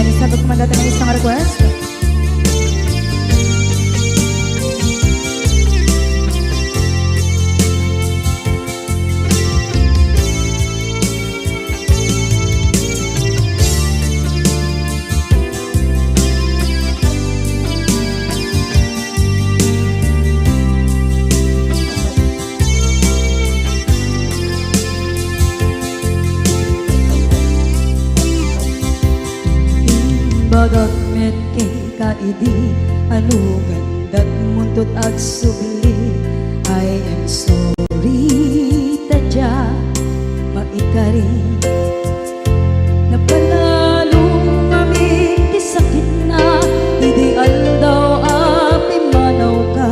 Yan, sabag kumagata ng isang request. Bagat met kay kaidi ano gandat muntot ag subli. I am sorry tadya maikari napanalo kami ti sakit na ideal daw api manaw ka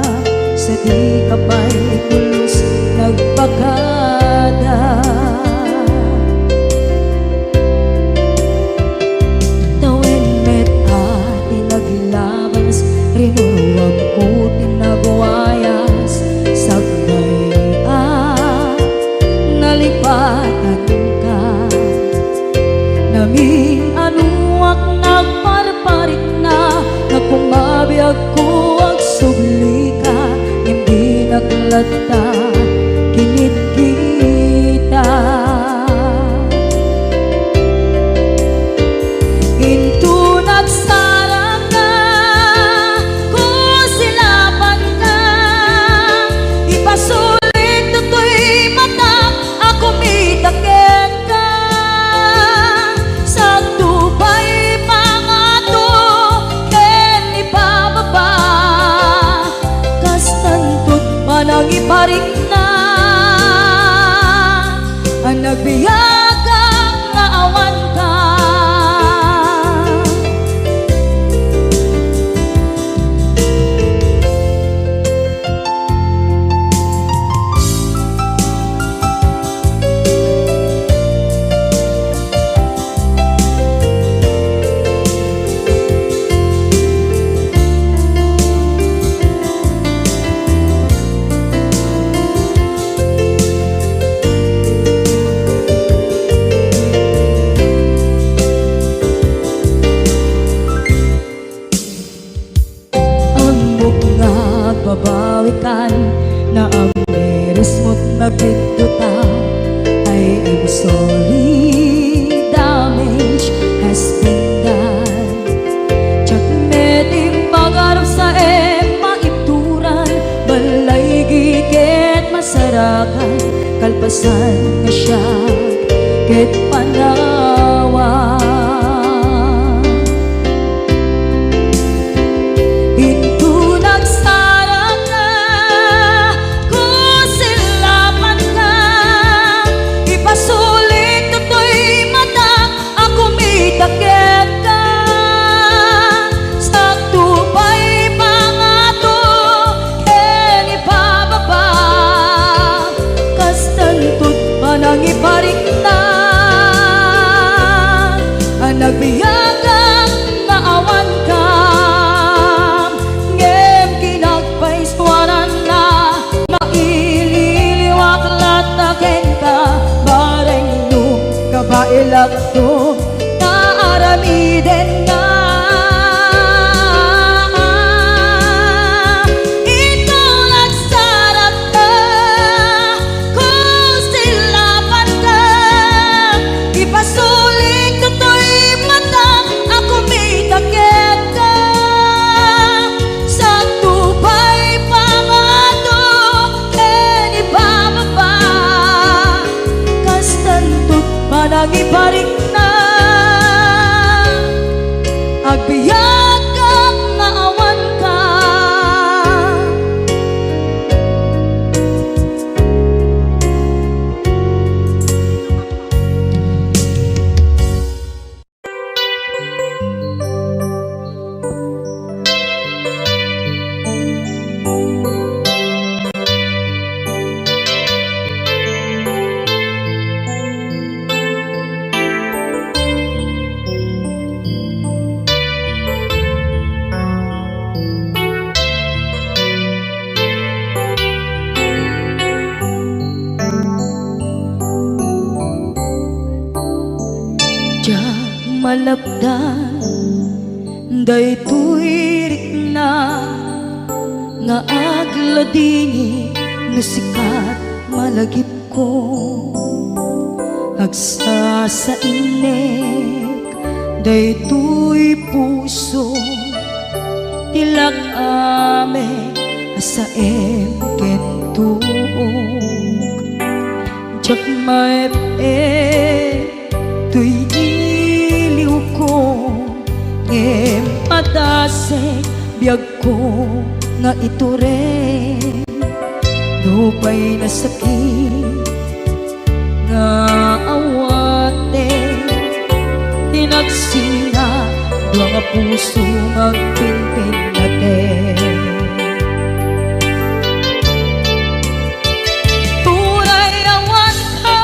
sa di kapay pulos nagpakada. Rinuruwag ko tinagwayas sagnay nalipatan ka namin anuak nagparparit na nagkumabiyag ko ang subli ka hindi naglata kinit kita into nagsarang pasulit to'y mata ako mitaken ka sa tupay mga to ken ipababa kastantot manang iparing na ang nagbiyagang naawan ka. Babawikan na ang meres mo't nagpigduta. I am sorry, damage has been done. Tsak meting pagarap sa maipturan balay gigit masarakan kalpasan na siya ket panawa. Iparing na ang nagbiyagang naawan ka ngem kinagpaiswanan na maililiwak lataken ka bareng nung kabailak to naaramiden na. Manang iparing na agbiyak kang naawan ka. malapdan daytoy rikna nga agladini no sikat malagip ko agsa sa inek daytoy puso tilak ame asaem kentuog jak maep tuy iliw ko ngem padasek biyag ko nga iture lupay na sakit nga awate tinagsinga dua nga puso magpinpin natin tunay awan ka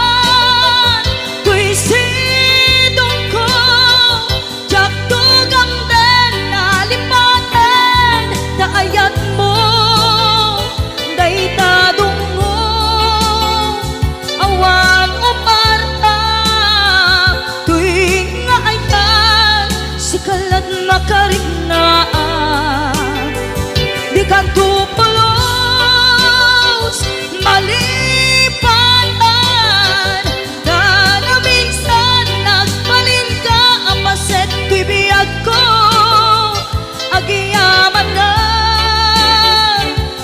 tuy sidong ko jak tugang den nalipaten daayat mo daytadong mo awan uparta tuwing nga ayan sikalat makarignaat di ka tupulos malipatan na minsan nagbalin ka apaset tuy biyag ko agiyaman na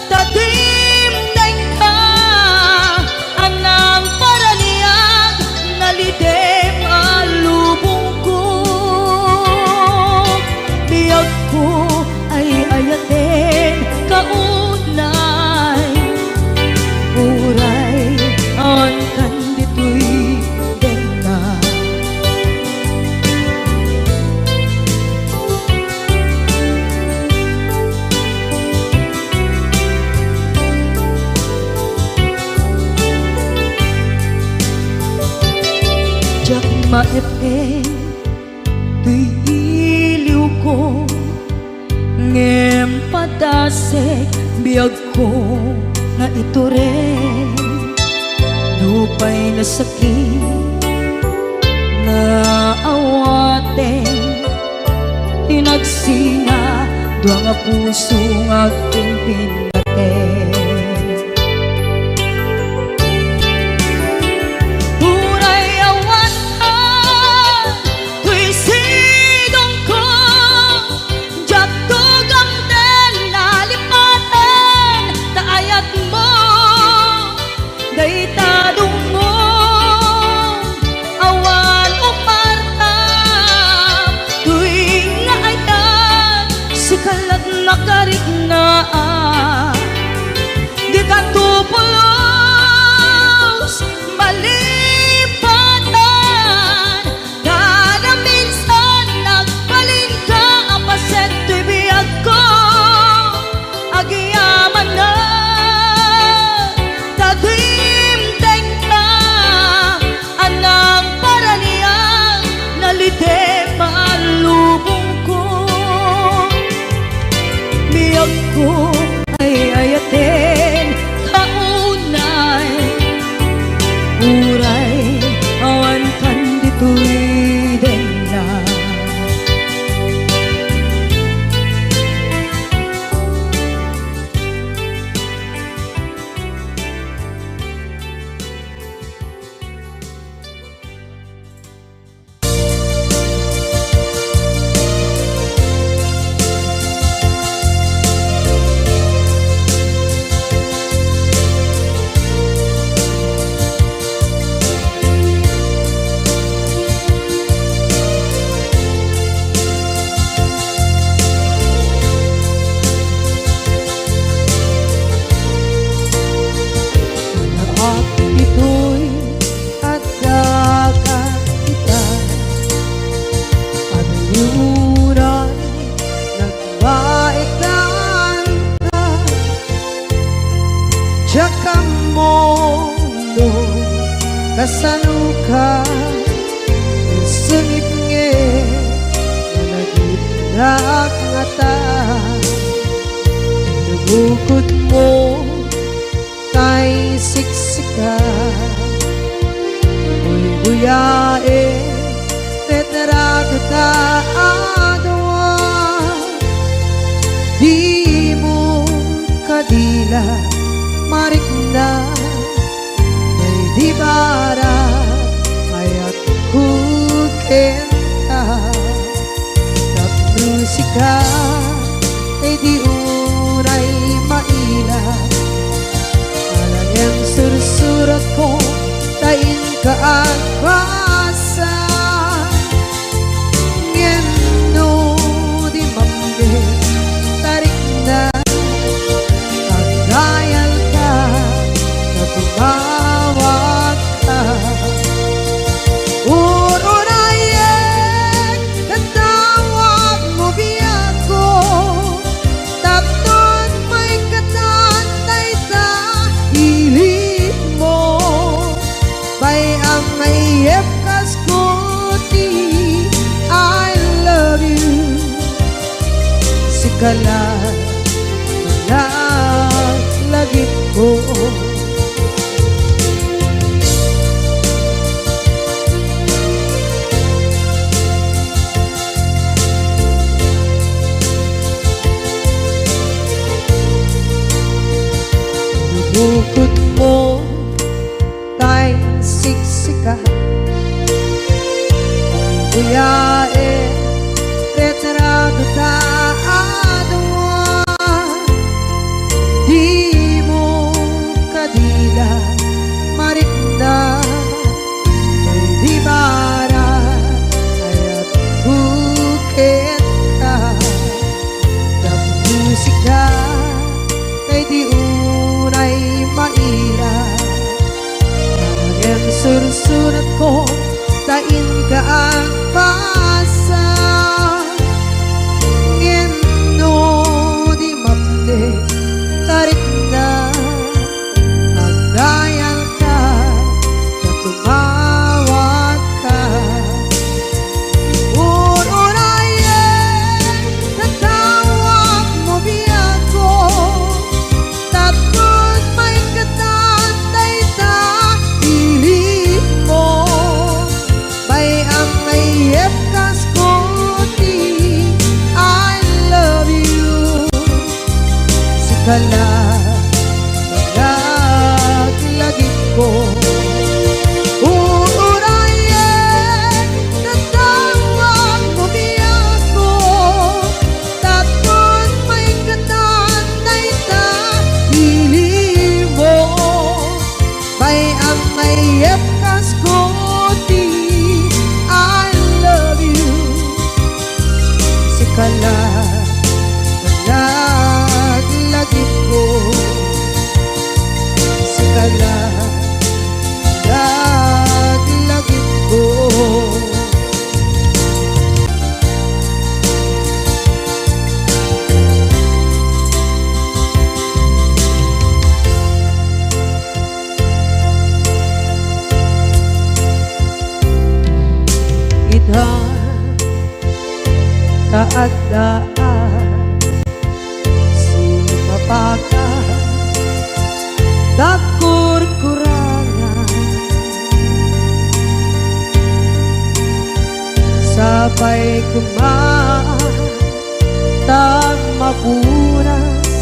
tadimdeng ka anang paraniyag nalidem alubong ko biyag ko ay ayaten kaunay uray ang kandito'y denga jak maepen tuy iliw ko ngem padasek biyag ko nga iture lupay na sakit na awaten tinagsinga dua nga puso nga pinpinaten tunay awan ka tuy sidong ko jak tugang den nalipaten daayat mo daytadong mo awan uparta tuwing nga ayan sikalat makarignaat di ka tupulos malipatan na minsan nagbalin ka apaset tuy biyag ko agiyaman na tadimdeng ka anang paraniyang nalidem alubong ko biyag ko ay ayaten kaunay uray awan kandito'y denga at ito'y agkakakitan at yuran nagbaetan ka Tsaka mondo kasanuka sungit nge nagitrak ngata nabukod mo kay siksika buyae tetrago ta adwa marikna may di bara ayat kukenta musika ay di uray maila alang sursurat ko tain ka ang basa ngeno di mambe tarik na kagayal ka na tumawag ka kala lagit ko bukod mo tay siksika buyae retrado ta di mo kadila marikna may di bara ayat bukit ka ng musika kay di unay maila ang sursurat ko tain ka ang pasa ngeno di mamde tarik na magdayal ka na tumawag ka unayen tatawag mo biya ko tapos may katantay ta pilit mo may ang mayep kas kuti I love you sikala lagit ko uurayen tatawag mo biya ko tapos may katantay ta hili mo may ang mayep kas kuti I love you sikala lagit ko sikala lagit ko idhan taadaan sumapaka dakur-kurangan sabay kumaan tag mapunas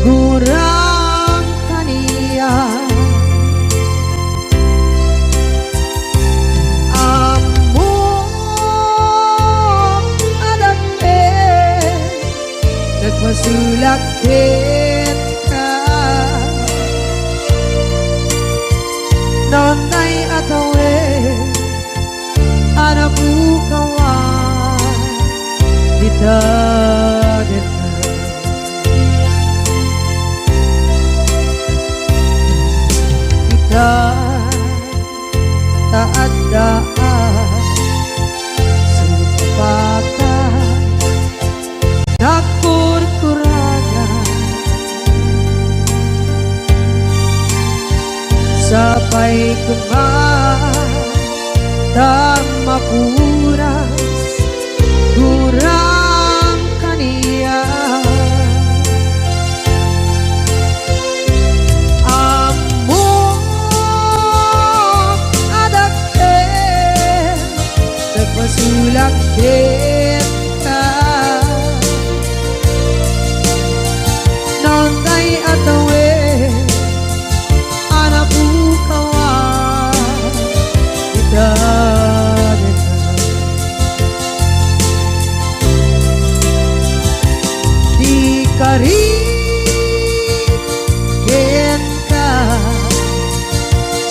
gurang kaniya masulakit ka nonay atawe anabukawan dita kita taadaan supakan dakur-kurangan sabay kumaan dan mapuras gurang kaniya amo adake nagpasulakit ka nonday ato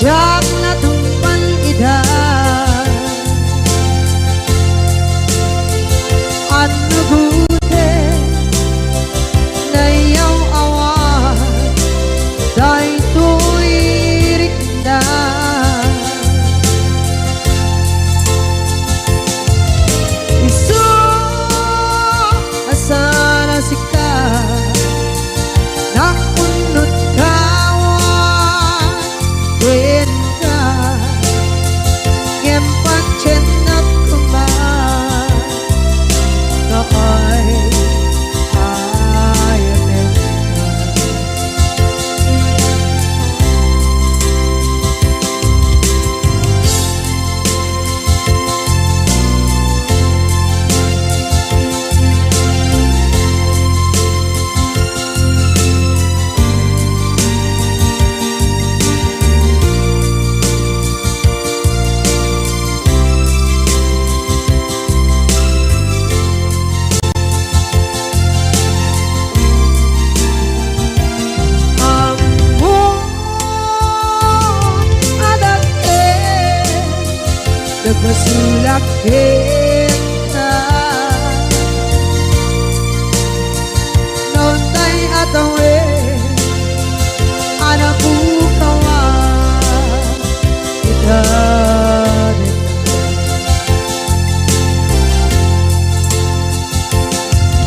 jak natumpan ida at nagute na iyaw awan dahil to'y rikda iso asana sika nakunot kawan wen ka ngempan chenat kuman na ay ayanin nagmasulak kita noon tay atawe anak bukawan kita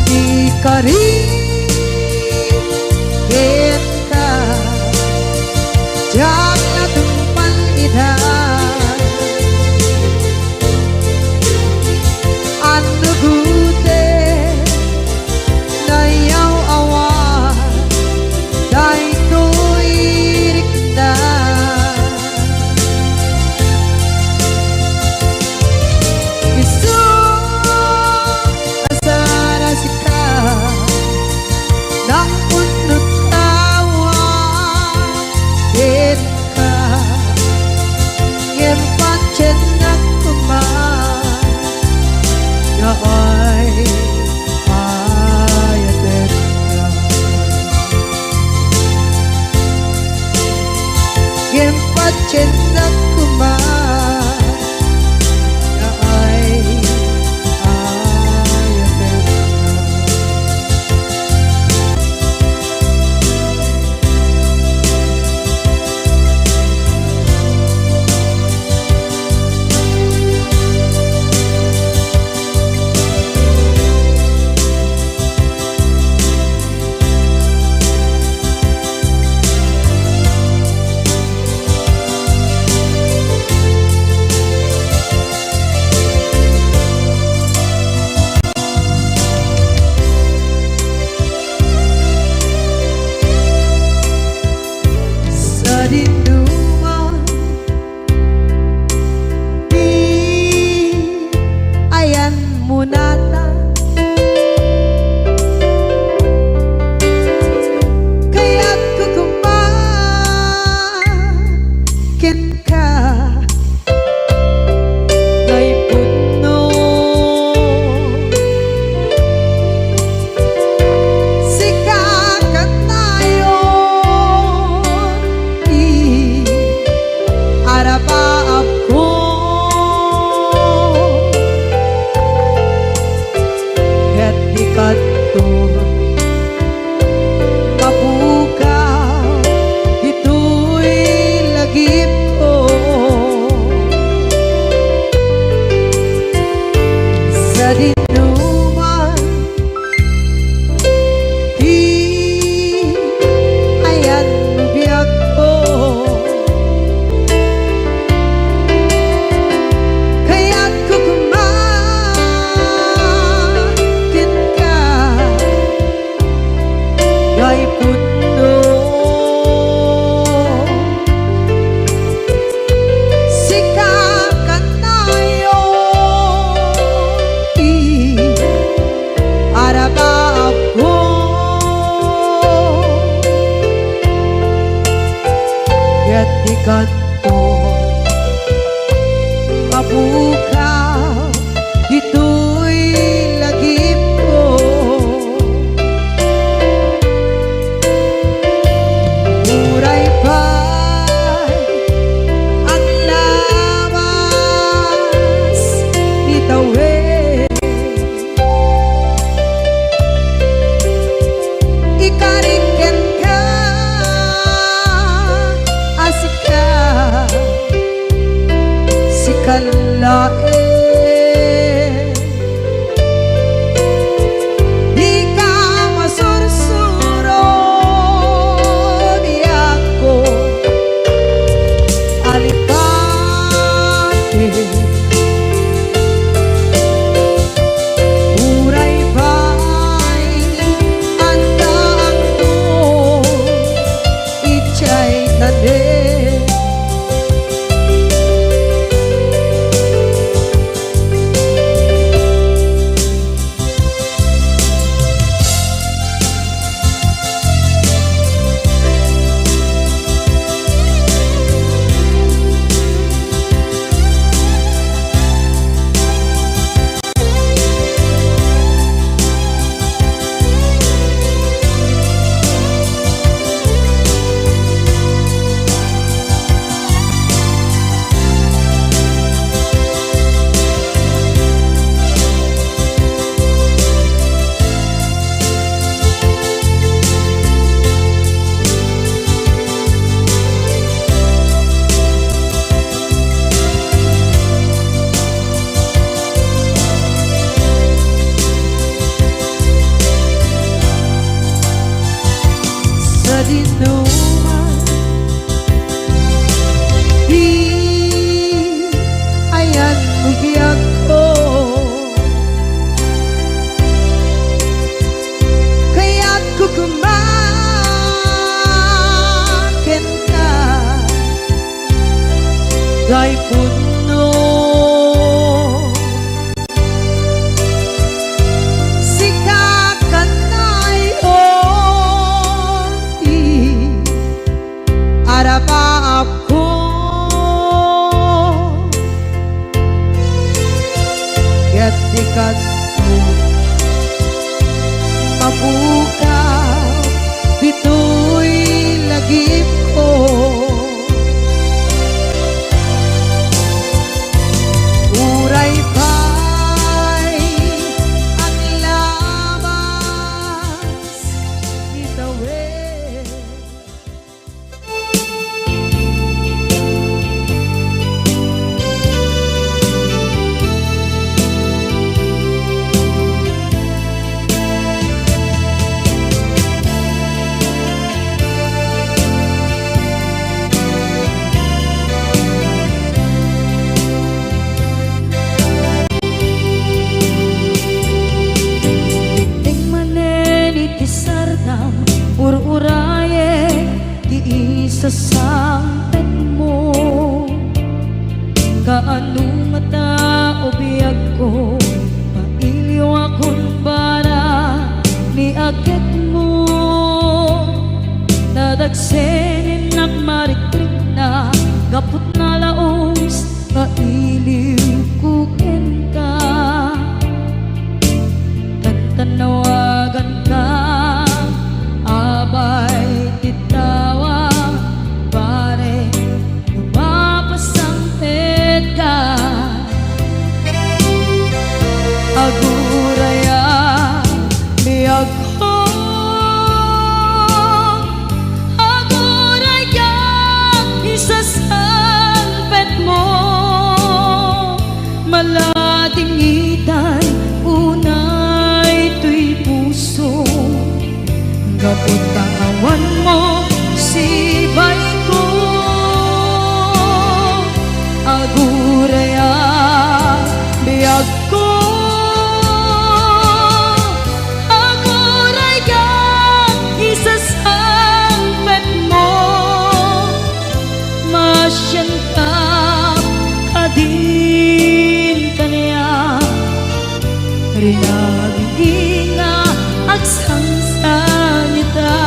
di karin kita jak natumpan ida nagute na iyaw awan dahil to'y rikda iso asana sika nakunot kawan ken ka ngempan chenak kuman na ay ayatin ka ngempat chenak kuman na ay ayatin ka sa dinduman di ayan mo nata kaya't kukumakin ka ngay puno sikakat tayo arabaap ko ket dikadto mapukaw dito'y lagip ko sa dinuman di ayan biyag ko kaya't kukumakin ka ngay puno sikakat tayo arabaap ko ket dikadto mapukaw dito'y lagip ko muray pa'y lalae. Di ka masursuro di ako alikate. Uray ba'y andaan mo ichay tade. Sa dinuman di ayan bugyan ko, kaya't kukumakin ka kay puno. Arapa ako kaya't dikat mo mabukaw dito'y lagip ko. Uray ba'y ang labas itawid. Ur-uraye di isa sampet mo, kaano mata o biyag ko, pailyo akong bara ni agit mo. Nadagsenin nagmarikrik na gapot na laos, kailiw kukin ka, tantanawagan ka. Abay titawa pare lumapasang pedga. Aguraya biyag ko, aguraya isasalpet mo. Malating itay unay tuy puso, kapot kawan mo si bay ko. Aguraya biyag ko, aguraya isasalpet mo. Masyan ka kadin kanya rinaging nga agsangsan nita.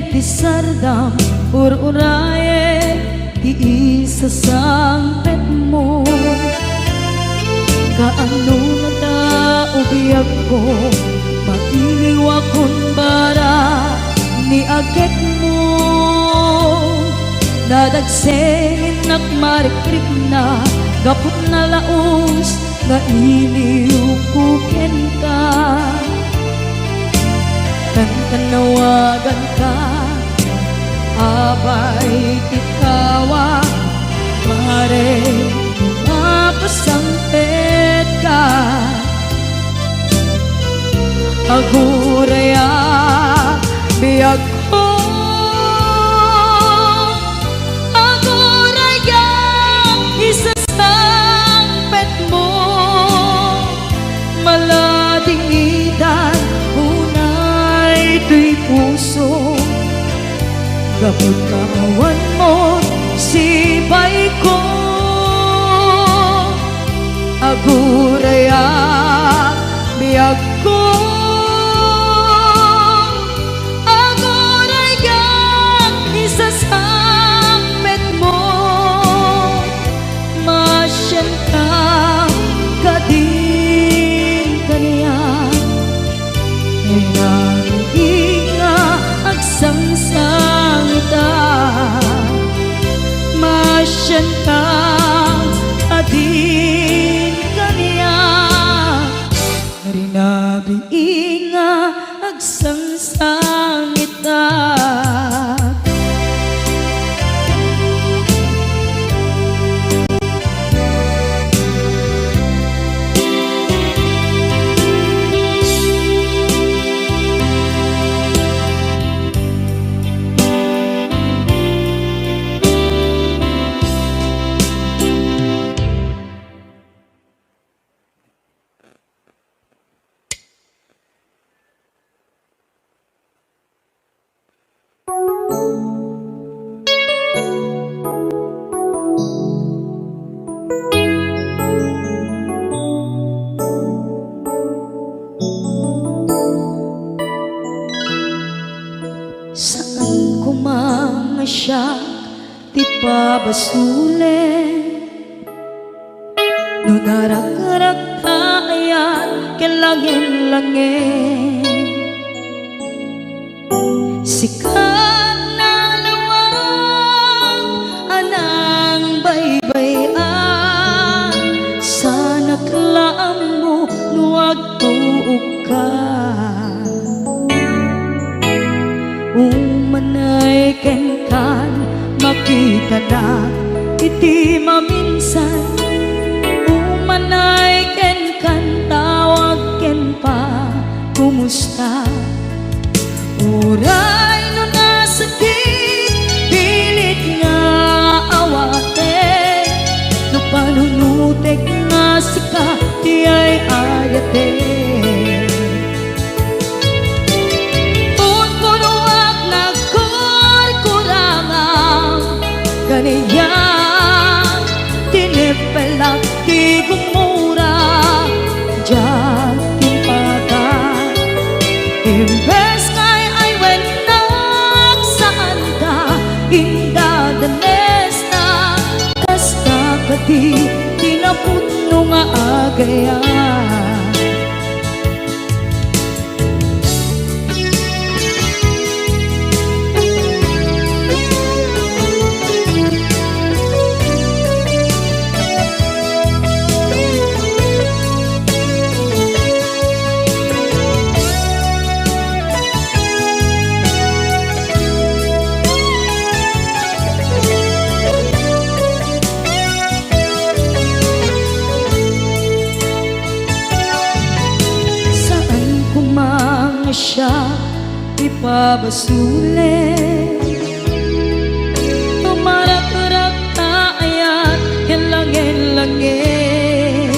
Itisardam ur-uraye di isa sampet nagsengin at marikrik na gapot na laos nga iliw kuken ka. Tanawagan ka, abay ikawa, mare mapasampet ka. Aguraya biyag ko, aguraya isasampet mo, maladingitan unay to'y puso. Gapot kawan mo sibay ko, aguraya biyag ko, aguraya isasampet mo, masyan ka kadin kaniya. Inga agsangsang ita, masyan ka adin kaniya. Rinabi inga agsangsang ita. Saan ko mga siya ti pabasule, no narak-rak tayan kelangin-langin. Sikat na lawang anang baybayan, sana klaam mo nuwag tuog ka. Umanay ken kan makita na iti maminsan, umanay ken kan tawag ken pa kumusta. Uray no nasakit pilit nga awate, no panunutek nga sika di ay ayate. Ganyan tinipelak ti gumura diyan timpagan. Imbes kay ay wenak saan ka indadanes na, kasta kati tinaputno nga agayan. Siya ipabasule, tumarak-rak tayan kelangin-langin.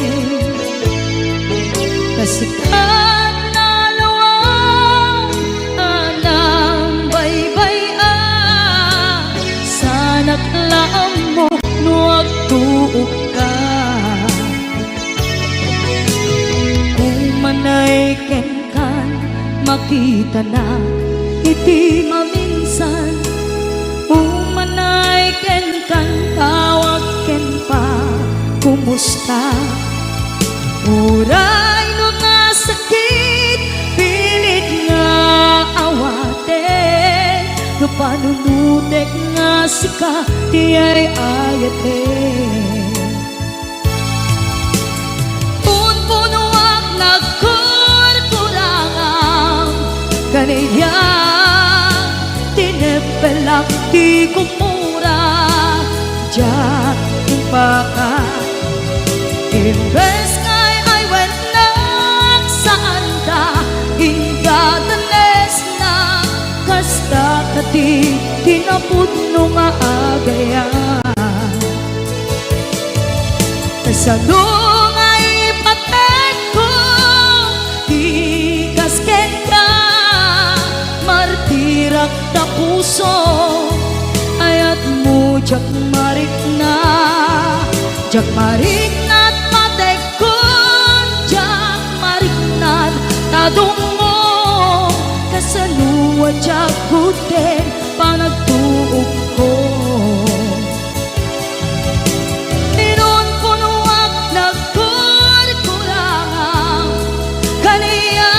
Kasikat na lawang anang baybayan, sana klaam mo nuwag tuog ka. Umanay ken makita na iti maminsan, umanay ken kan tawag ken pa kumusta. Uray no nasakit pilit nga awate, no panunutek nga sika ti ay ayate punpunuak nagkurkurangang kaniya tinepelak ti kumura jak impaka imbes ngay ay wenak saan ta ingadanes na kasta kati tinapudno nga agayan kasano nga ipatek ko di kasken ka martirak ta puso ayat mo jak marik na patek ko jak marik na tadungo kasanuwa jak guten panagtuog ko Inon punuak nagkurkurangang kaniya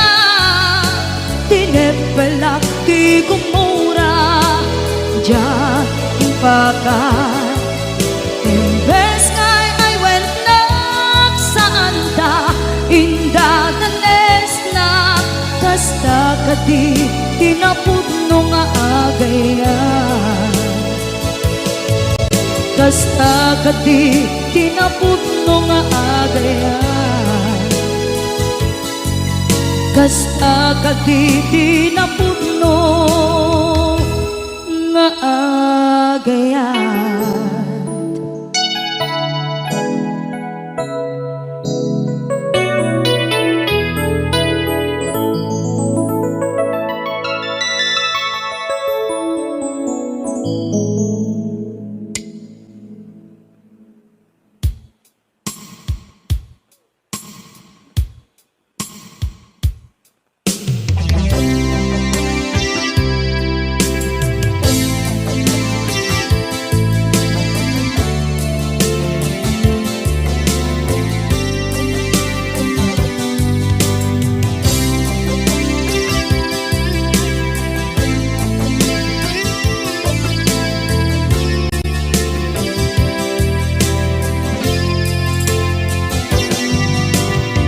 tinepelak ti kumura jak impakan imbes ngay ay wenak saan ta indadanes na kasta kati tinapudno nga agayan kasta kati tinapudno nga agayan kasta kati tinapudno nga agayan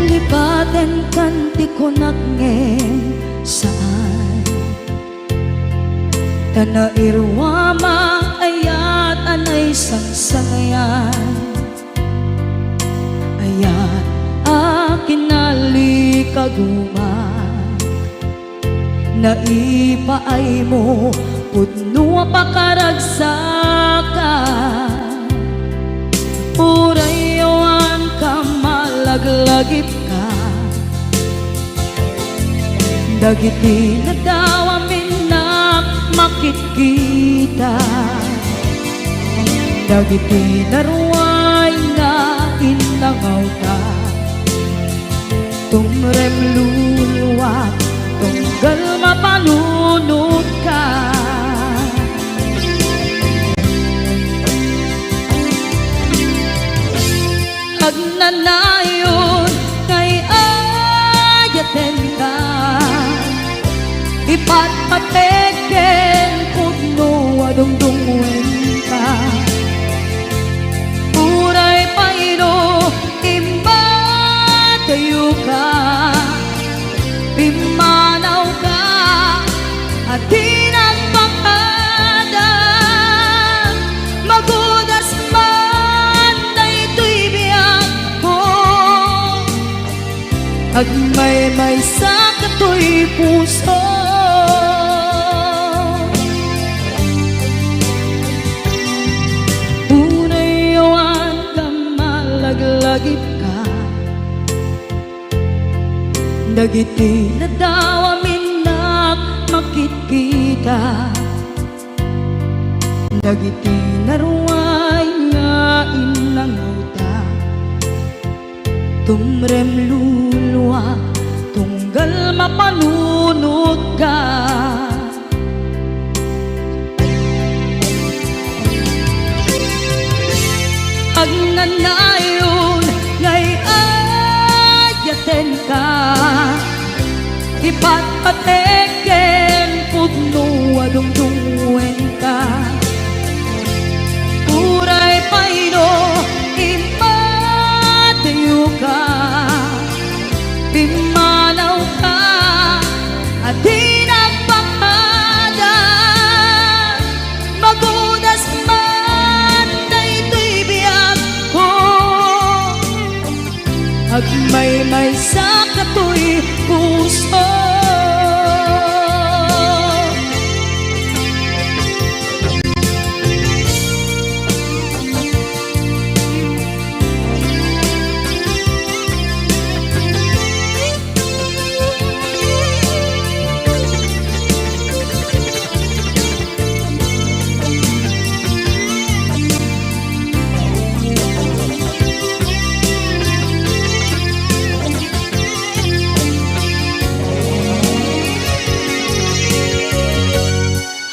Lipaten kanti ko nagngem saan Tana irwama ayat anay sangsangayan Ayat akin nalikaguma Naipaay mo pudno pakaragsakan Urayawan ka malaglagip ka Dagiti na daw amin na makikita Dagiti na ruway na inangaw ta Tumrem luluwat tunggal mapanunod ka Agnanayon kay ayaten ka Ipatpateken pudno adungdungwen ka Uray paino imbatayo ka Pimanaw ka at tinagpakada Magudas man na ito'y biyak ko Agmay-may sa kato'y puso Unayawan ka malaglagip ka Dagiti na daw amin na makikita Dagiti na ruway nga inangaw ta Tumrem luluwa tunggal mapanunod ka Agnanayon ngay ayaten ka Ipatpateken pudno adungdungwen ka Agmay-may sa katoy puso.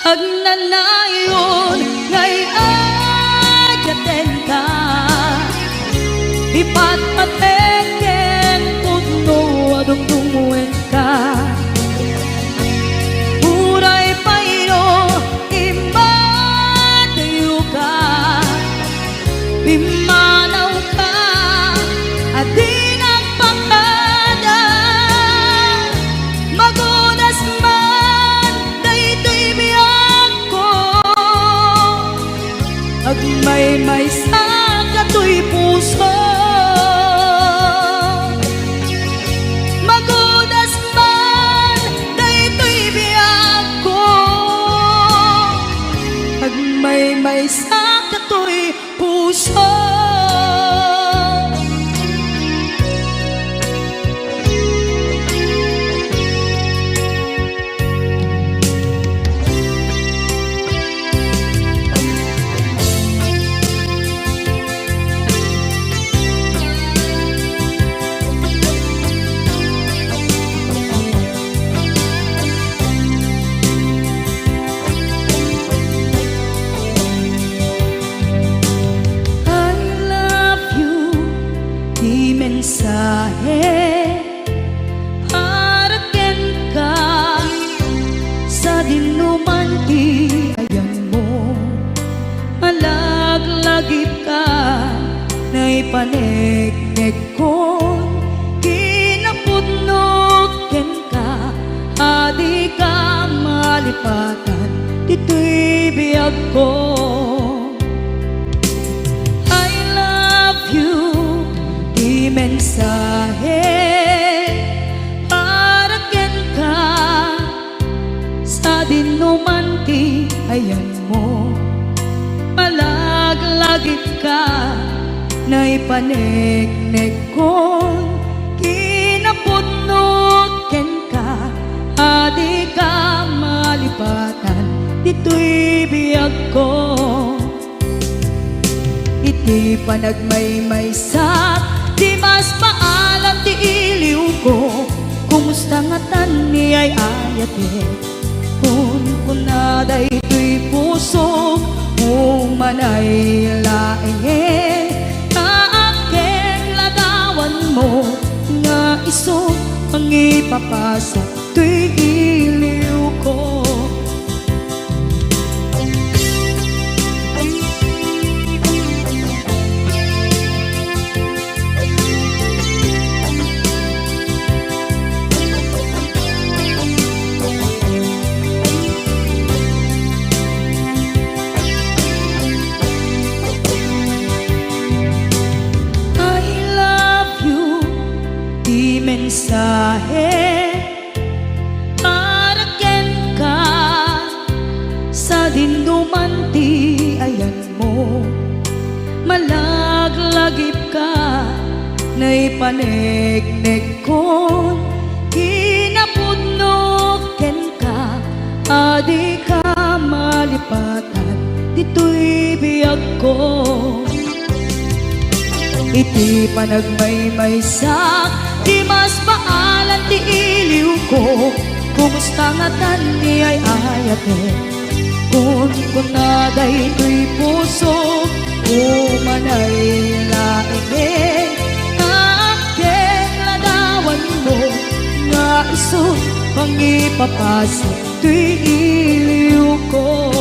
Agnanayon ngay adyaten ka, ipatpateken tudno adungdungwen ka. Uray payo imadayo ka, pimanaw ka adi nagpakada. Magunas man daytoy biyag ko, agmay-may sa katoy puso. Magunas man daytoy biyag ko, agmay-may sa katoy puso. Mensahe para ken ka sa dinuman ti ayan mo. Malaglagip ka na ipanegnek ko, kinapudnot ken ka adi ka malipatan dito'y biyag ko. I love you mensahe para ken ka sa dinuman ti ayan mo. Malaglagip ka na ipanegnek ko, kinapudnot ken ka adi ka malipatan dito'y biyag ko. Iti panagmay-may sa di mas maalam ti iliw ko, kumusta nga tan ni ay ayate. Kun kunaday to'y puso umanay laeng, kaakeng ladawan mo nga iso ang ipapasa to'y iliw ko. Mensahe para ken ka sa dinuman ti ayan mo. Malaglagip ka na ipanegnek ko, kinapudnot ken ka adi ka malipatan dito'y biyag ko. Iti panagmay-may sa di mas paalan ti iliw ko, kumusta nga tan ni ay ayate. Kun kunaday to'y puso umanay laeng, kaakeng ladawan mo nga iso pang ipapasa to'y iliw ko.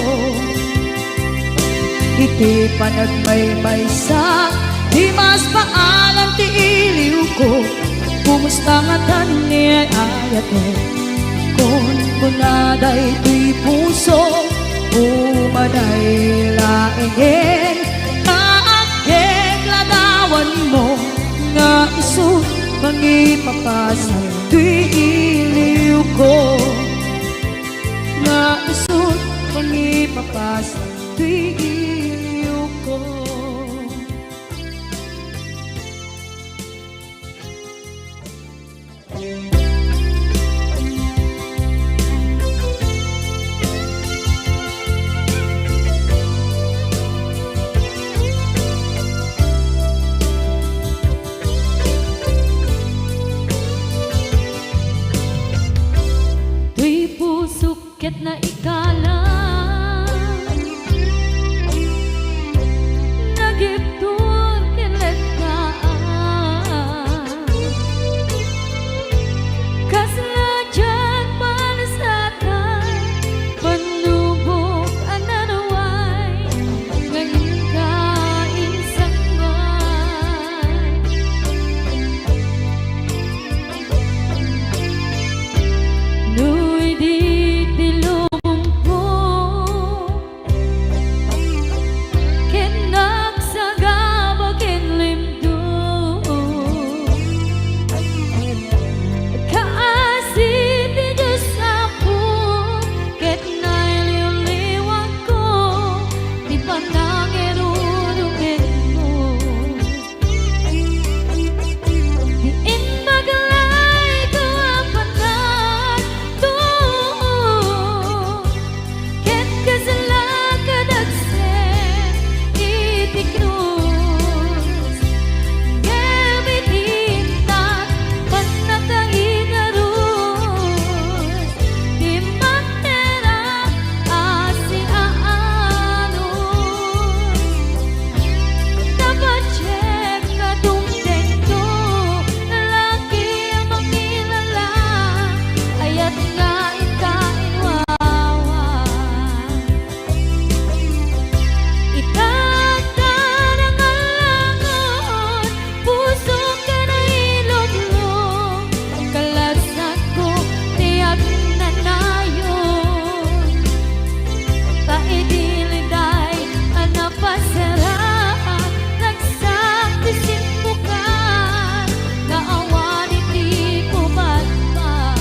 Iti panagmay-may sa di mas paalam ti iliw ko, kumusta nga tan ni ay ayate. Kun kunaday to'y puso umanay laeng, kaakeng ladawan mo nga iso Pangipapasay tuy iliw ko nga isot pangipapasay tuy iliw ko. Tuy pusukit na ikalang nagiptur kiletaan kaslajan malasatan panubok ananaway ngayon ka insangman Nuy di tilubong ko ken nagsagaba ken limdo kaasi ti Diyos ako ket nailiwliwag ko di panangirurugin mo diin maglay ko apanan to ket kasalakadagsen itiknus ngemitintak panakaidarus di matera asiaanus Napachek ka tungtento lalaki ang makilala ayat nga ikainwawa Itagtan ang alangon puso ka na iloglong kalasag ko tiyak na nayon taidiliday anapasara nagsakisin mo ka naawan iti kumatman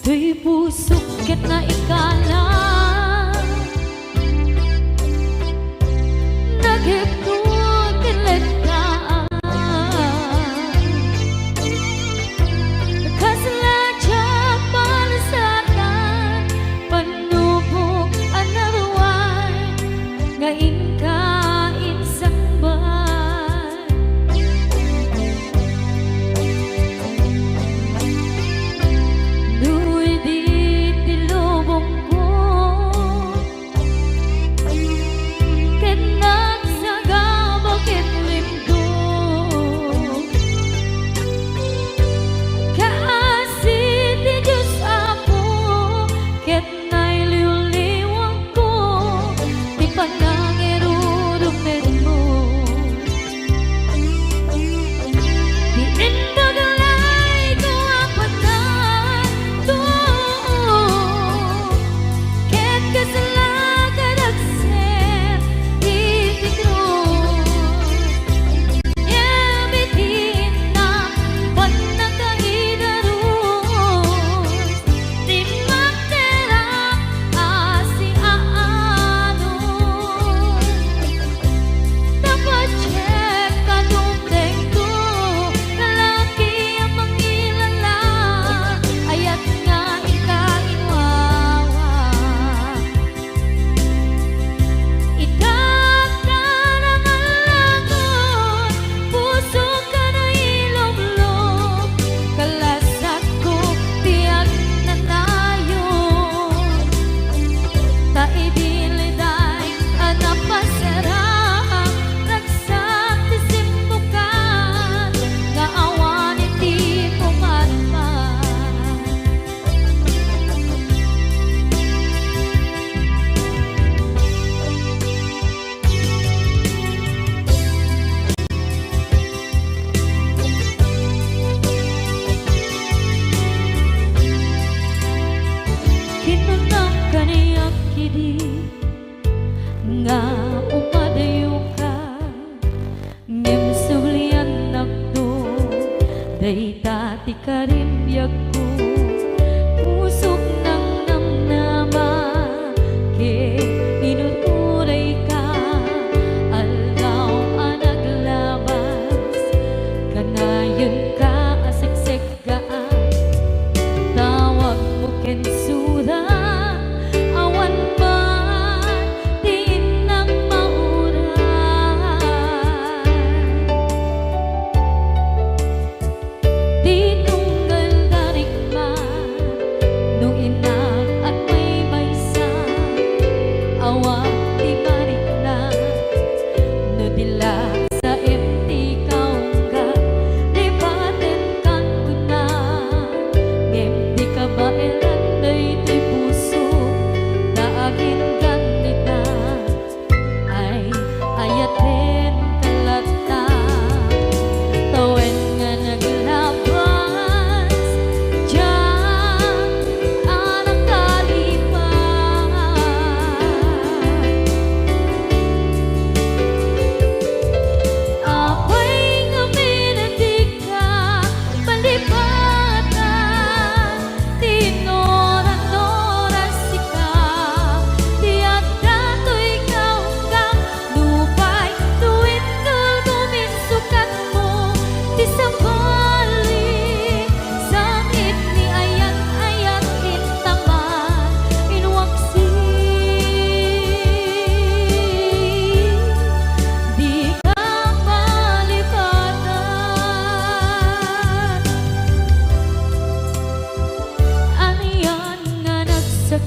Tuy pusukit na ikalang nagiptun kiletaan kasaladya malasatan panubok anarway ngayon ka insangban Nuy di tilubong ko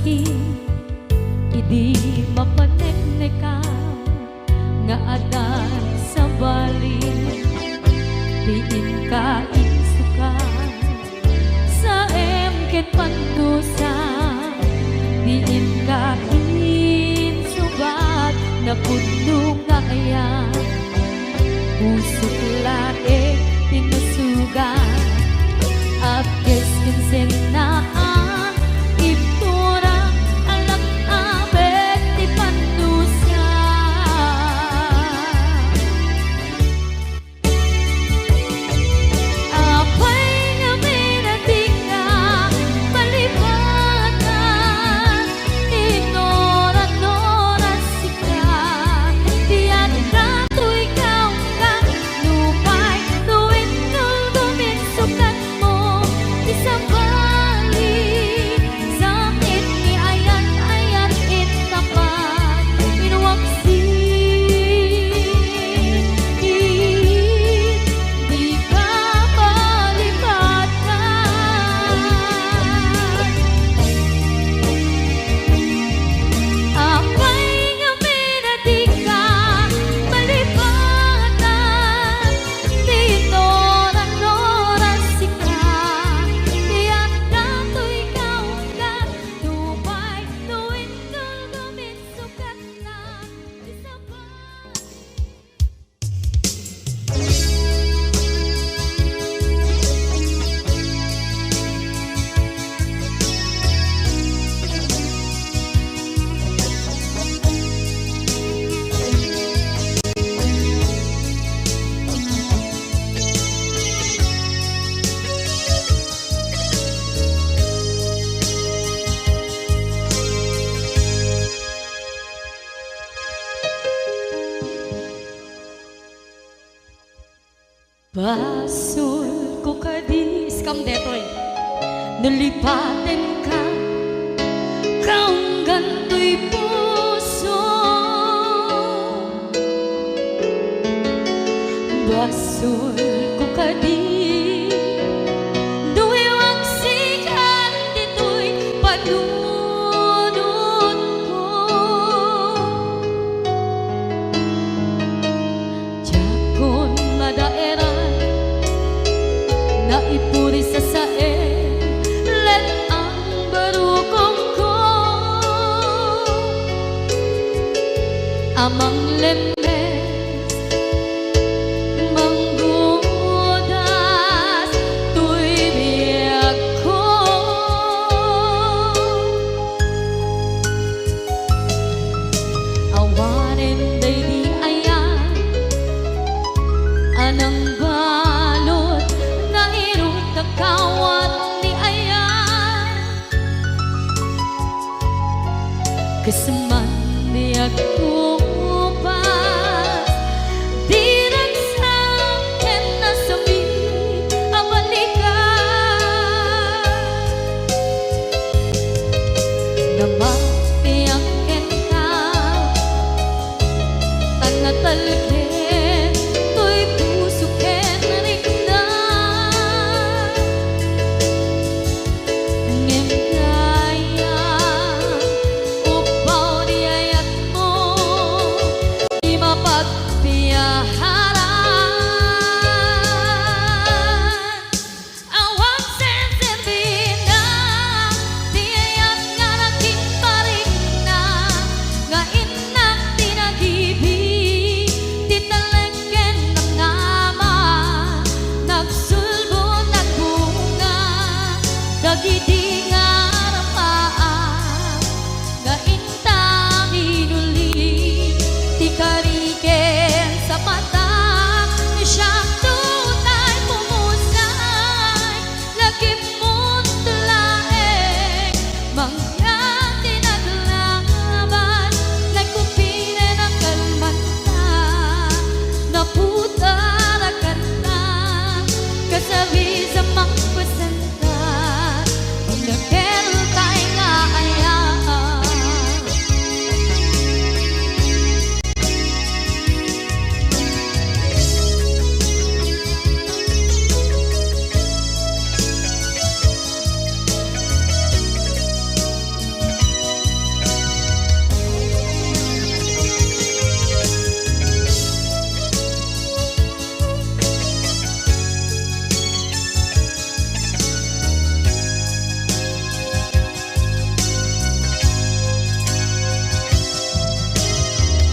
sakit, idi mapanekneka nga adan sa balik, diin ka insuka sa emket pandusa, diin ka insubat na puno nga ayan, usok laik tinusugan at kiskinsin na iptura alam abet di pandusa. Apay nga minatika palibatan tinora-nora sika tiyan ka tu'y ikaw ka lupay tuwin nuldumin sukat mo isang balik sakit ni ayat-ayat itapat inuwaksi di ka palibatan. Apay nga minatika palibatan tinora-nora sika tiyan ka tu'y ikaw ka tupay tuwin nuldumin sukat na isang balik. Basul ko kadis kam detoy nalipaten ka kaong ganto'y puso. Basul ko kadis duwewang sikan dito'y panunod ko. Jakon madaeran na ipuri sa sae let ang barukong ko amang lemes manggudas tuy biyak ko awanin day di ayan anang balot na irot na kawat ni ayan kasaman di ako pas di nagsakin na sabi ang balikan na mapiyakin ka tanatalkin to'y pusukin rin na ngem kaya upaw di ayat mo di mapagpiyaharan awang sensibina di ayat nga naging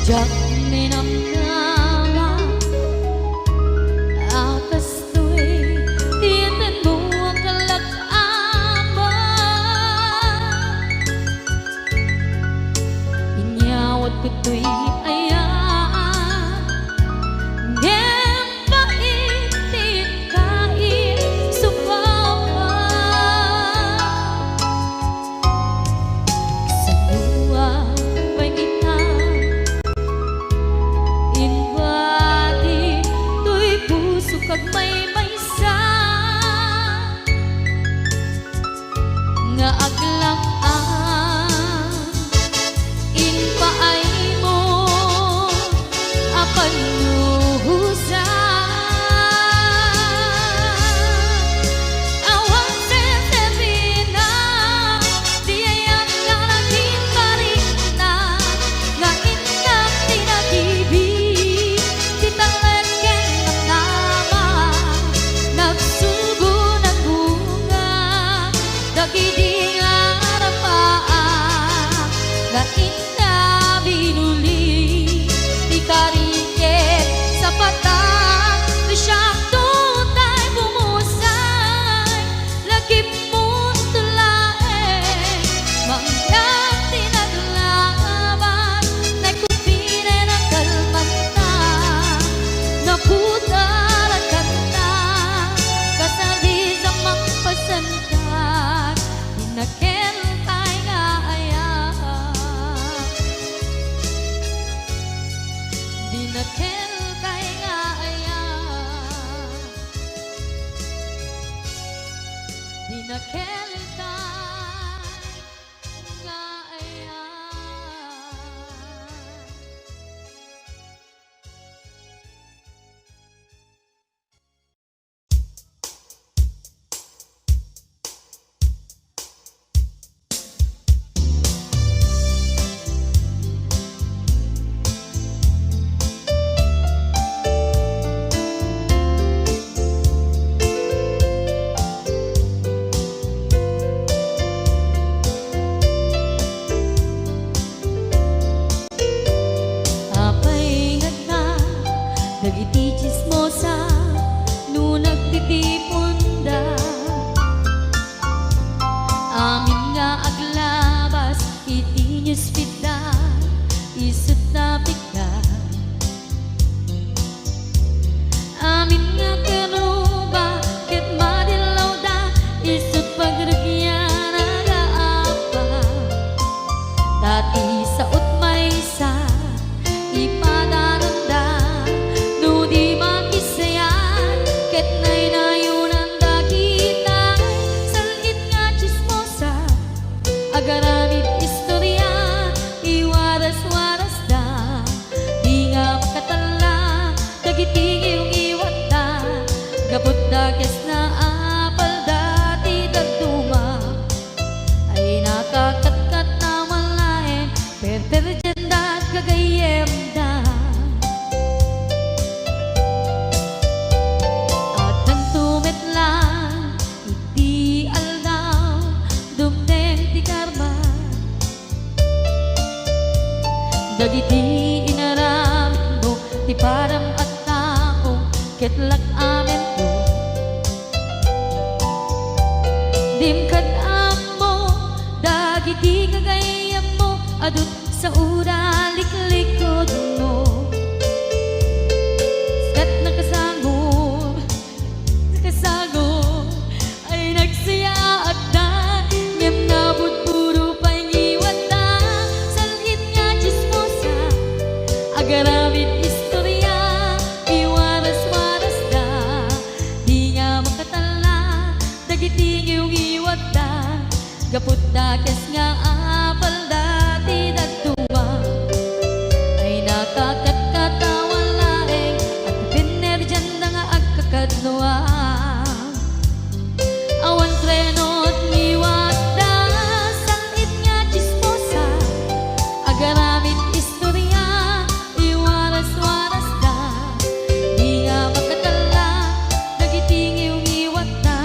Jak ninamnama akas to'y tiyan mo ang kalak-ama. Inyawat ko to'y ayaan ngem paitin kain supawa sa luwa pangitan inwadi to'y puso kag may maysa nga aglang-an inpaay mo apan nuhusa awan setemina diayang nga naging marina nga inang tinatibig titalagan ng nama nagsugo ng bunga dagidi nga rapaan nga ina binuli di kariket sa patang di siyang tutay bumusay lagip mo tulae mangyang tinaglaban na kupine ng kalmanta na putar at kanta kasabi sa mga pasantan dinakentay nga ayan dinakentay nga ayan dinakentay nga ayan. Apay ngata dagiti chismosa no nagtitipunda amin nga aglabas iti newsfeed isut na pigda amin nga karuba ket madilaw da isut pagragyan nagaapa dati sa utmaysa ipadananda no di makisayan ket nay nayunan dakita salit nga chismosa agaramid istorya iwaras-waras da di nga makatala dagiti iyong iwat da gapot da kes na apal dati dagduma ay nakakatkat na malain perperjanda at kagayem da at nagtumit lang iti aldaw dumdeng ti karma dagiti inaramid mo ti param at tao ketlak amen ko dimkad mo dagiti kagayam mo adut sa ura liklikod mo kat nakasagod ay nagsaya at da ngem nabut puro pangiwat da salit nga chismosa agaramid istorya iwaras-waras da di nga makatala dagiti iyong iwat da gaput da kes nga apal dati dagduma ay nakakatkatawan laeng at pinerjan na nga agkakadnoa awan trenot ngiwat da salit nga chismosa agaramid istorya iwaras-waras da di nga makatala dagiti iyong iwat da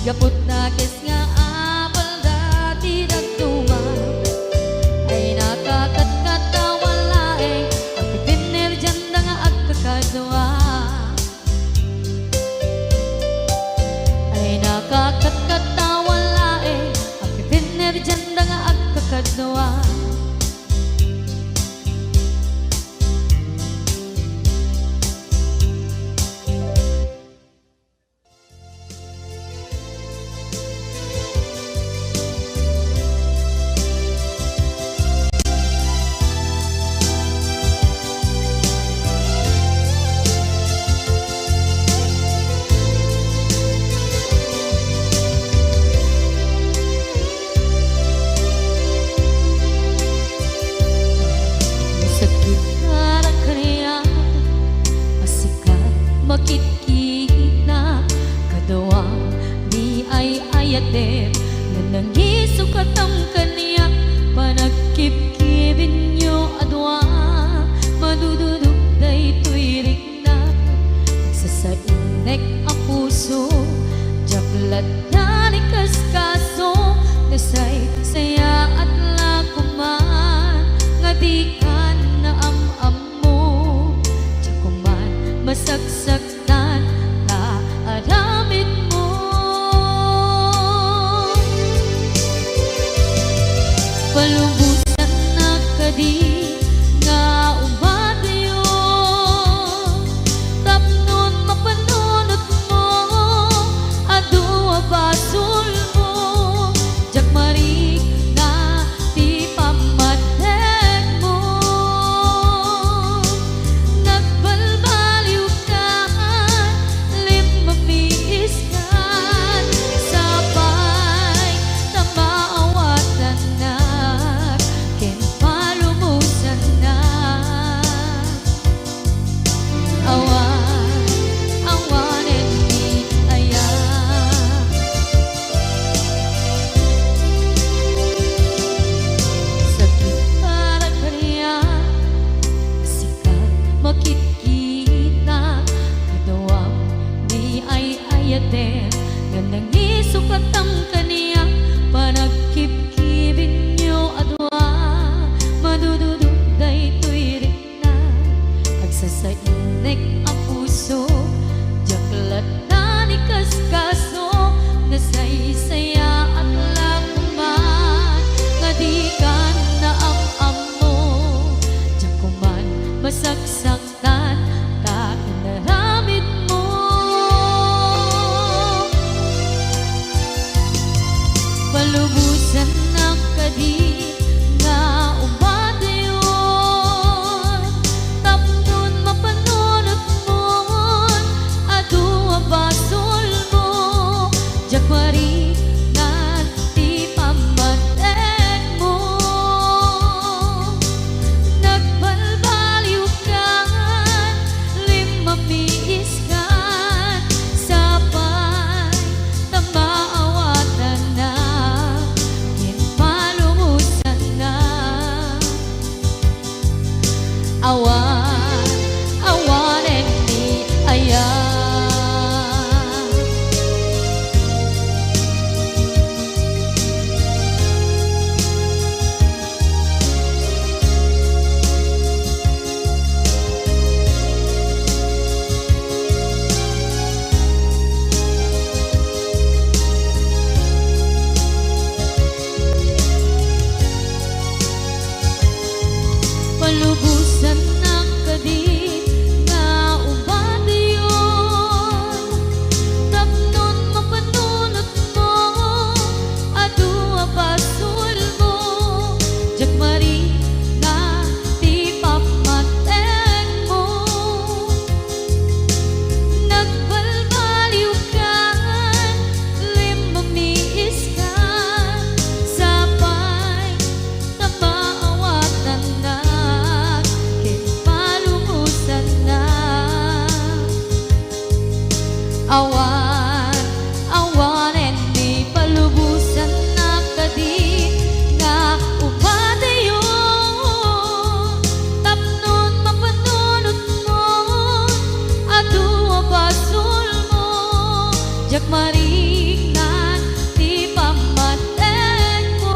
gaput na kes nga apal dati dagduma Palubusan na kadi nga umadayo, tapnon mapanunot mo, adua basol mo, jak marik na ti pamatek mo. Nagbalbaliw ka, limamiis ka, sabay na maawatan na, ken palumusan na. Awan, awanen ni aya, sakit para kanya, sikat makikita, kadawang di ay ayaten, nga nangisukat ang kaniya, panagkip-kipin nyo adwa, madududog daytoy rikna, agsasainek ang puso, jaklat na ni kaskaso, nasaysaya at lakuman, nga di ka na ang amo, jakuman masaksaktan, ta inaramid mo. Palubusan ng kadi nga umadayon, tapnon mapanunot mo, adua basol mo, jak marik na ti pamatek mo. Nagbalbaliw ka, limamiis ka, sabay na maawatan na, ken palumusan na. Awan, awanen ni aya. Palubusan ng kadi nga umadayon, tapnon mapanunot mo, adua basol mo, jak marik na ti pamatek mo. Nagbalbaliw ka, limamiis ka, sabay na maawatan na, ken palumusan na. Awan, awanen ni palubusan na kadi nga umadayon, tapnon mapanunot mo, adua basol mo, jak marik na ti pamatek mo.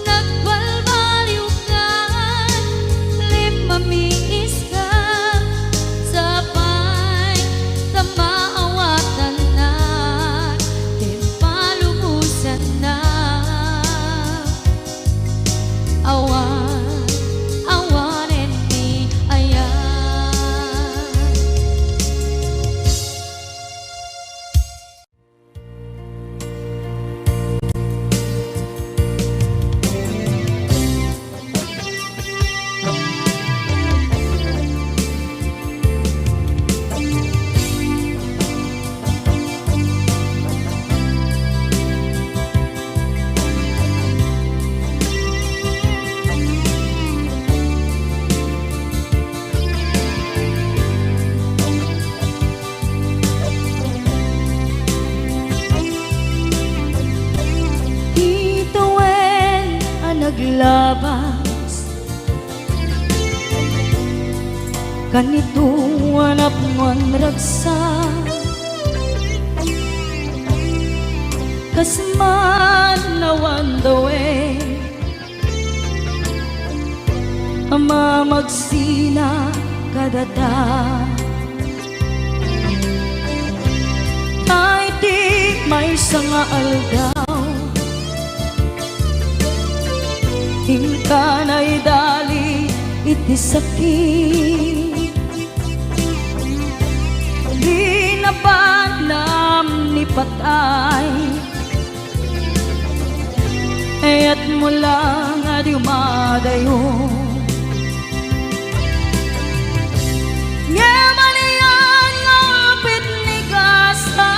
Nagbalbaliw ka, limamiis ka, sabay na maawatan na, ken palumusan na. Awan, awanen ni aya. Ituwen ang naglabas, kanito anak mon ragsa, kasman nawan dawe, ama magsina kadata. Ay di may sanga aldaw, ti sakit. Di na panam ni patay, ayat mo lang at umadayo. Ngayon yan ngapit ni Gasa,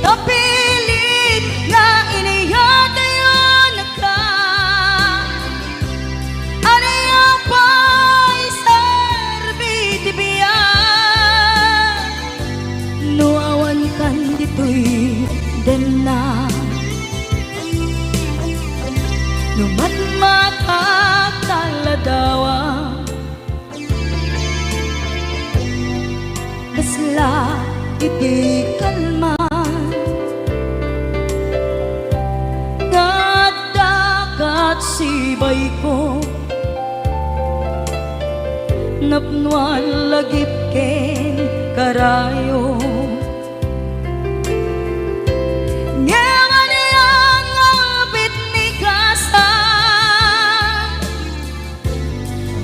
tapilit nga iniyatayo na ka. Ano yung pa'y serbi tibiya, nuawan kan dito'y den na. Numatmatak taladawa, kasla iti kalman. Nagdagat sibay ko, napnuan lagip ken karayo.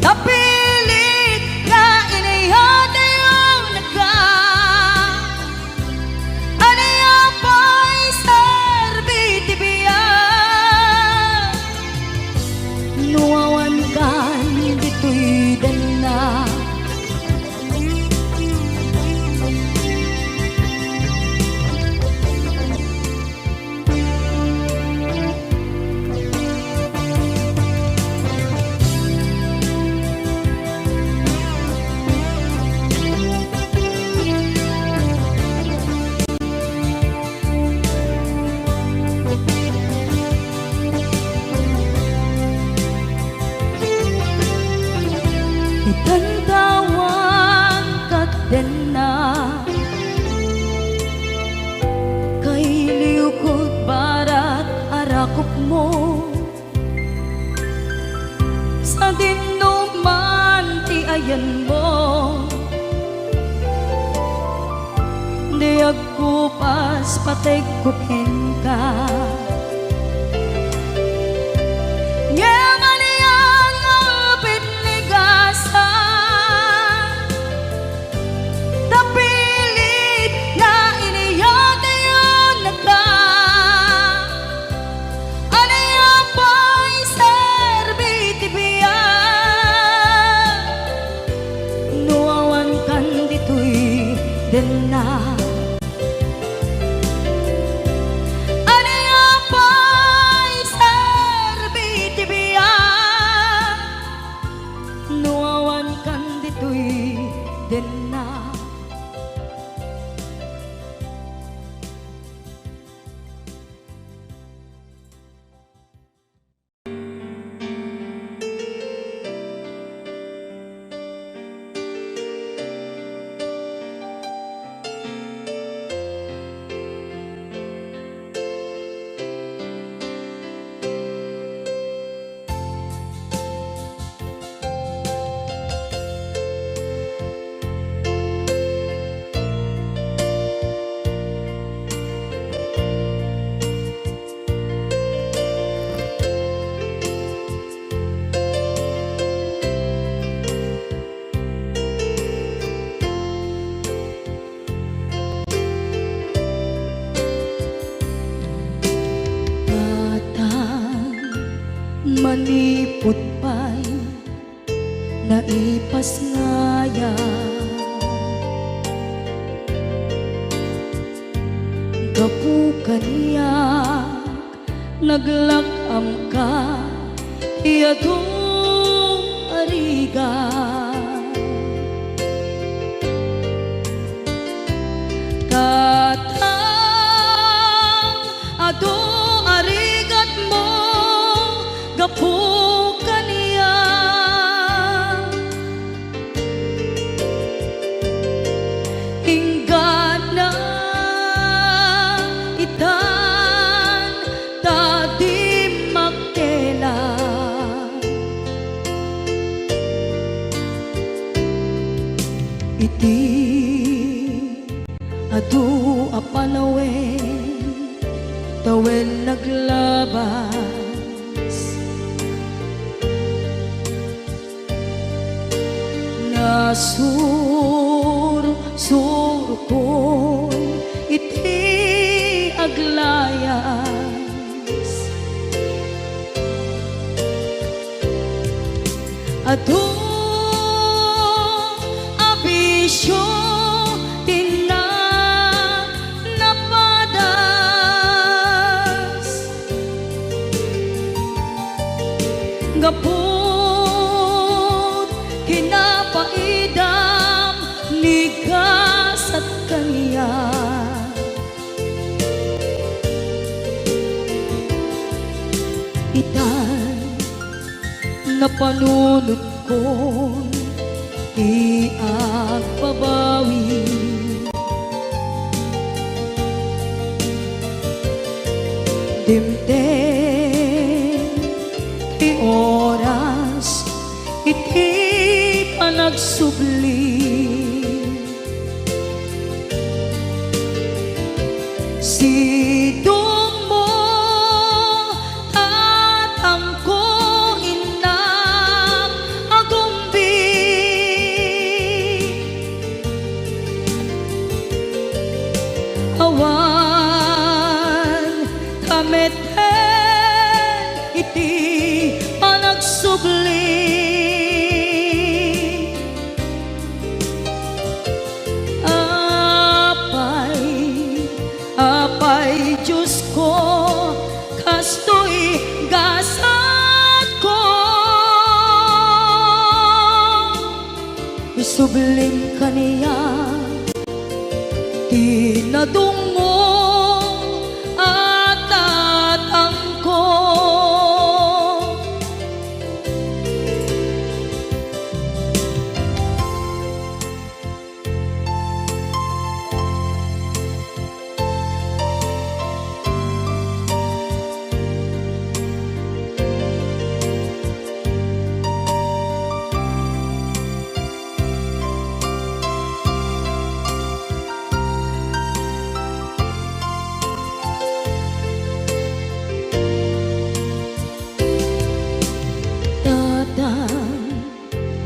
Tapilit na inayada yung naga, ano yung pa'y serbi tibiya, nuawan kan dito'y dana. Itantawan kat din na, kay liukod barat arakop mo, sa dinuman ti ayan mo. Di agkupas patay kukin ka. Den na ano yung pa'y serbi tibiya, nuawan kan dito'y den na. Manipot pa'y naipas ngaya, gapu kaniyak naglakam ka iyadong ariga. Katang ado arigat mo, gapu kaniya, hinggad na itan tadi makela. Iti adu apanawen tawen naglabas, nasur ko'y iti aglayas adong abisyo napadas gapot kinapaidam ligas at kanya itan na panunod ko'y iagpabawi dimden ti oras iti panagsubli sidong mo tatangko inak agumbi awan kameten iti panagsubli apay Diyos ko kastoy gasat ko isublim kaniya tinadungo at tatangko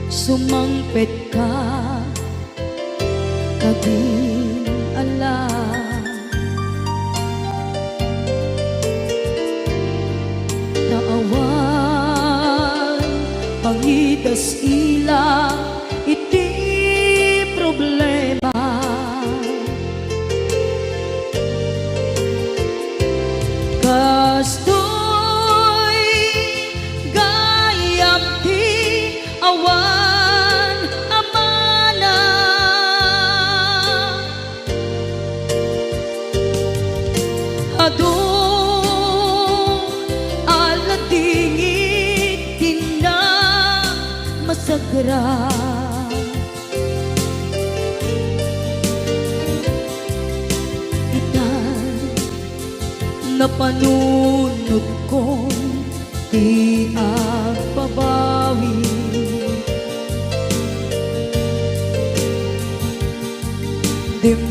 sumangpet ka kabing ala naawan pangidas ila iti problema kastoy gayam ti awan amana adong aladingit tina masagra itan napanunod ko di agpabawi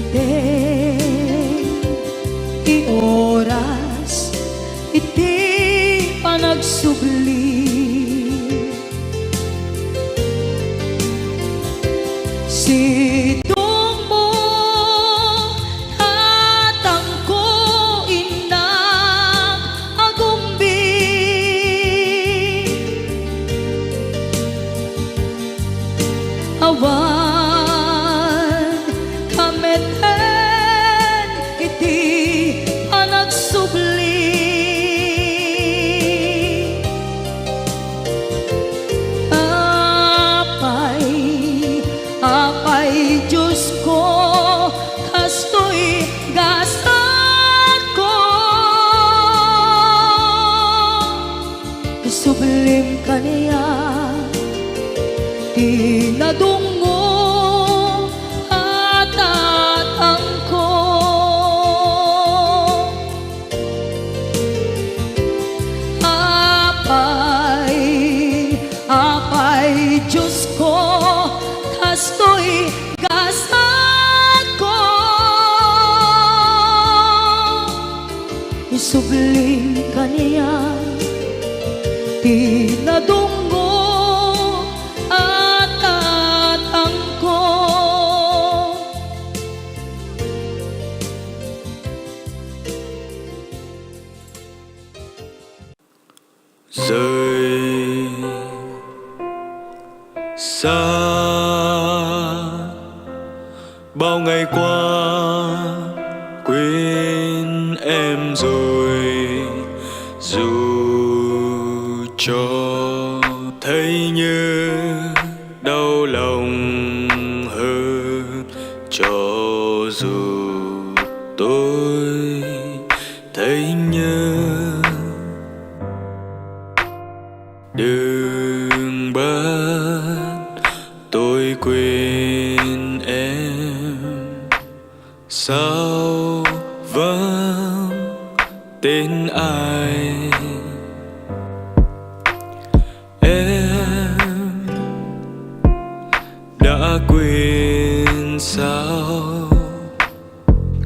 dimden ti oras iti panagsubli sidong mo tatangko inak agumbi awan kameten iti panagsubli apay Diyos ko kastoy gasat ko isublim kaniya tinadungo at tatangko apay Diyos ko kastoy gasat ko isublim kaniya tinadungo at tatangko rời xa. Bao ngày qua quên em rồi, dù cho thấy như đau lòng hơn, cho dù tôi thấy như đừng bắt tôi quên em. Sao vẫn tên ai em đã quên sao?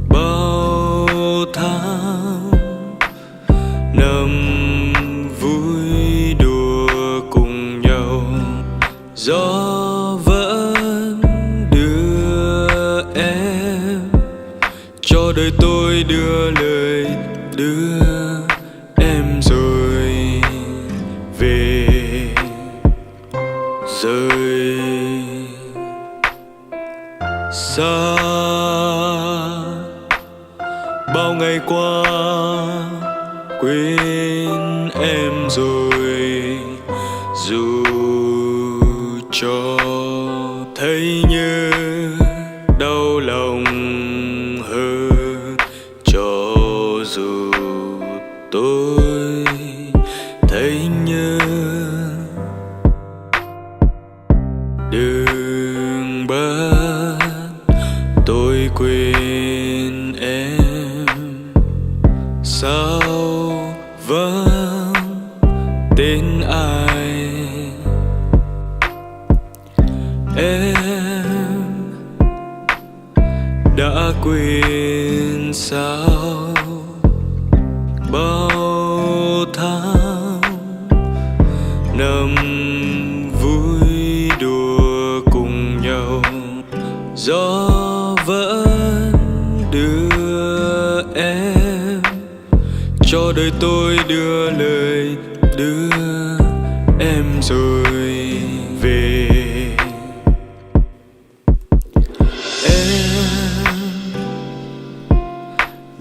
Bao tháng năm vui đùa cùng nhau, gió vẫn đưa em, cho đời tôi đưa lời đưa em rồi về. Rời xa bao ngày qua quên em rồi, dù cho thấy như đau lòng hơn, cho dù tôi thấy như đừng bắt tôi quên em. Sao vẫn tên ai em đã quên sao? Bao tháng năm vui đùa cùng nhau, gió vẫn đưa em, cho đời tôi đưa lời đưa em rồi về. Em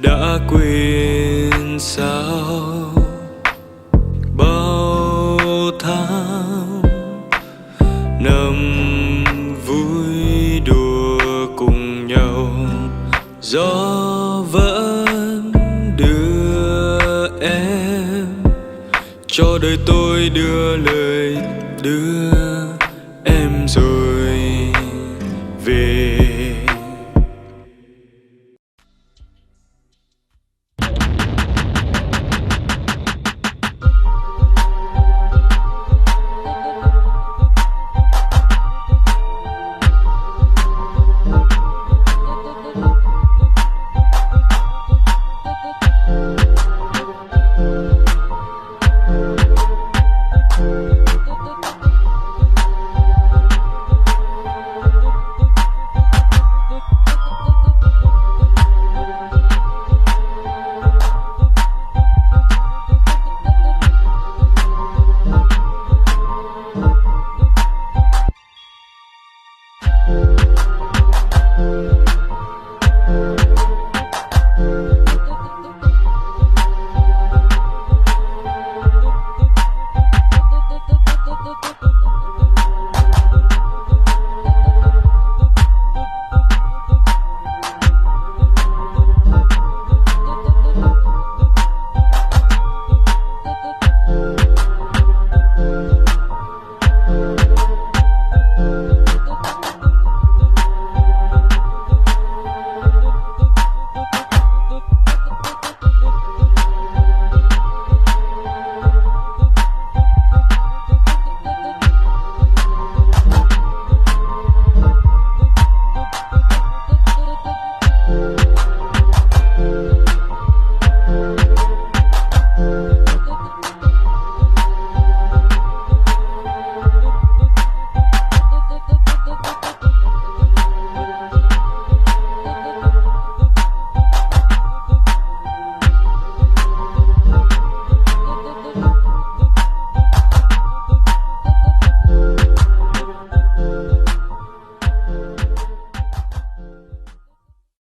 đã quên sao? Bao tháng năm vui đùa cùng nhau, gió vẫn đưa em, cho đời tôi đưa lời đưa em rồi